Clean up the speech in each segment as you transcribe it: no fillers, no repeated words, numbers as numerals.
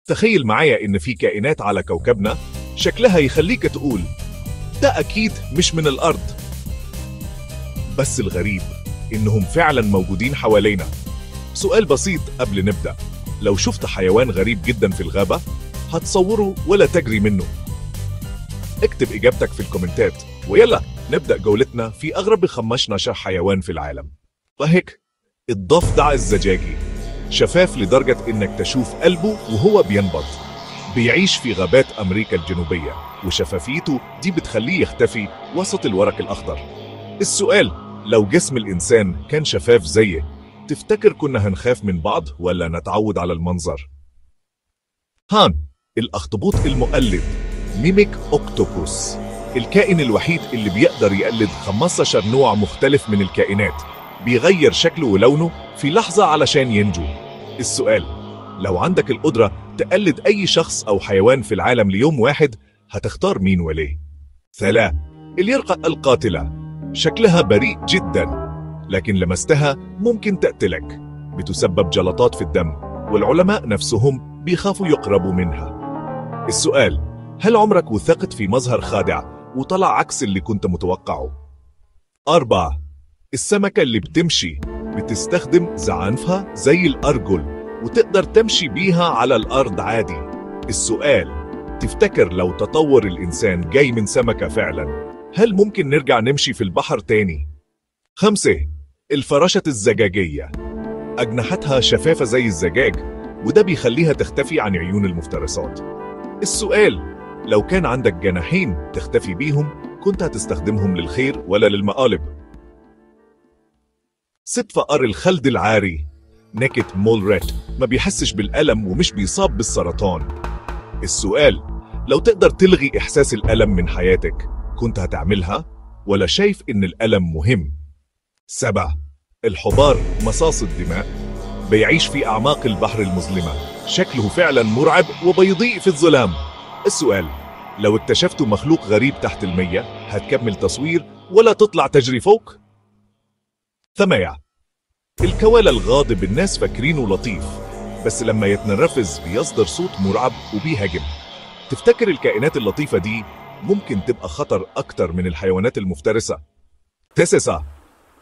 تخيل معايا إن في كائنات على كوكبنا شكلها يخليك تقول ده أكيد مش من الأرض. بس الغريب إنهم فعلا موجودين حوالينا. سؤال بسيط قبل نبدأ، لو شفت حيوان غريب جدا في الغابة هتصوره ولا تجري منه؟ اكتب إجابتك في الكومنتات ويلا نبدأ جولتنا في أغرب 15 حيوان في العالم. وهيك الضفدع الزجاجي شفاف لدرجة إنك تشوف قلبه وهو بينبض. بيعيش في غابات أمريكا الجنوبية وشفافيته دي بتخليه يختفي وسط الورق الأخضر. السؤال، لو جسم الإنسان كان شفاف زيه تفتكر كنا هنخاف من بعض ولا نتعود على المنظر؟ هان الأخطبوط المقلد ميميك أوكتوبوس، الكائن الوحيد اللي بيقدر يقلد 15 نوع مختلف من الكائنات، بيغير شكله ولونه في لحظة علشان ينجو. السؤال، لو عندك القدرة تقلد أي شخص أو حيوان في العالم ليوم واحد هتختار مين وليه؟ 3. اليرقة القاتلة، شكلها بريء جدا لكن لمستها ممكن تقتلك، بتسبب جلطات في الدم والعلماء نفسهم بيخافوا يقربوا منها. السؤال، هل عمرك وثقت في مظهر خادع وطلع عكس اللي كنت متوقعه؟ 4. السمكة اللي بتمشي بتستخدم زعانفها زي الأرجل وتقدر تمشي بيها على الأرض عادي. السؤال، تفتكر لو تطور الإنسان جاي من سمكة فعلا هل ممكن نرجع نمشي في البحر تاني؟ 5. الفراشة الزجاجية، أجنحتها شفافة زي الزجاج وده بيخليها تختفي عن عيون المفترسات. السؤال، لو كان عندك جناحين تختفي بيهم كنت هتستخدمهم للخير ولا للمقالب؟ 6. فأر الخلد العاري نيكت مول ريت، ما بيحسش بالألم ومش بيصاب بالسرطان. السؤال، لو تقدر تلغي إحساس الألم من حياتك كنت هتعملها ولا شايف إن الألم مهم؟ 7. الحبار مصاص الدماء، بيعيش في أعماق البحر المظلمة، شكله فعلا مرعب وبيضيء في الظلام. السؤال، لو اكتشفتوا مخلوق غريب تحت المية هتكمل تصوير ولا تطلع تجري فوق؟ 8. الكوالا الغاضب، الناس فاكرينه لطيف بس لما يتنرفز بيصدر صوت مرعب وبيهاجم. تفتكر الكائنات اللطيفة دي ممكن تبقى خطر أكتر من الحيوانات المفترسة؟ 9.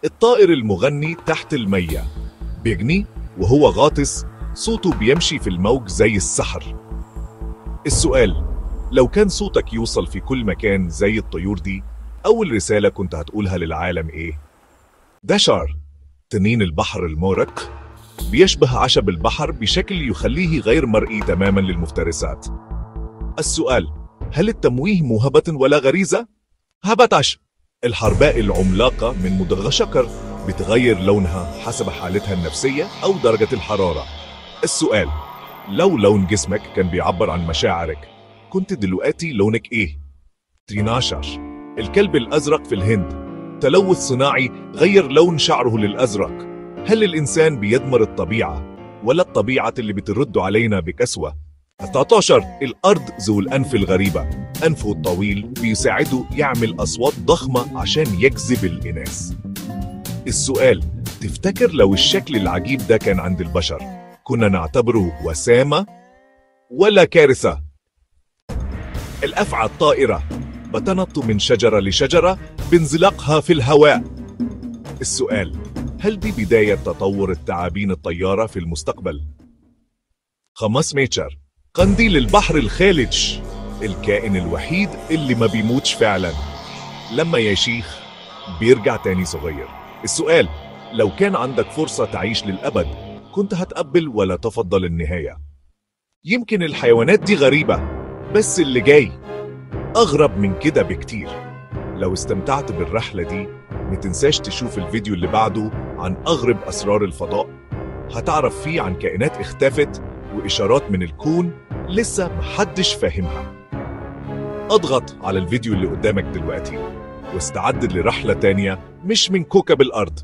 الطائر المغني تحت المية، بيغني وهو غاطس، صوته بيمشي في الموج زي السحر. السؤال، لو كان صوتك يوصل في كل مكان زي الطيور دي أول رسالة كنت هتقولها للعالم إيه؟ دشار تنين البحر المورق، بيشبه عشب البحر بشكل يخليه غير مرئي تماما للمفترسات. السؤال، هل التمويه موهبة ولا غريزة؟ 11. الحرباء العملاقة من مدغشقر، بتغير لونها حسب حالتها النفسية أو درجة الحرارة. السؤال، لو لون جسمك كان بيعبر عن مشاعرك كنت دلوقتي لونك إيه؟ 12. الكلب الأزرق في الهند، تلوث صناعي غير لون شعره للأزرق. هل الإنسان بيدمر الطبيعة ولا الطبيعة اللي بترد علينا بكسوة؟ 13. الأرض ذو الأنف الغريبة، أنفه الطويل بيساعده يعمل أصوات ضخمة عشان يجذب الإناث. السؤال، تفتكر لو الشكل العجيب ده كان عند البشر كنا نعتبره وسامة ولا كارثة؟ الأفعى الطائرة، بتنط من شجرة لشجرة بانزلاقها في الهواء. السؤال، هل دي بداية تطور الثعابين الطيارة في المستقبل؟ 15. قنديل البحر الخالد، الكائن الوحيد اللي ما بيموتش فعلا، لما يشيخ بيرجع تاني صغير. السؤال، لو كان عندك فرصة تعيش للأبد كنت هتقبل ولا تفضل النهاية؟ يمكن الحيوانات دي غريبة بس اللي جاي أغرب من كده بكتير. لو استمتعت بالرحلة دي متنساش تشوف الفيديو اللي بعده عن أغرب أسرار الفضاء، هتعرف فيه عن كائنات اختفت وإشارات من الكون لسه محدش فاهمها. اضغط على الفيديو اللي قدامك دلوقتي واستعد لرحلة تانية مش من كوكب الأرض.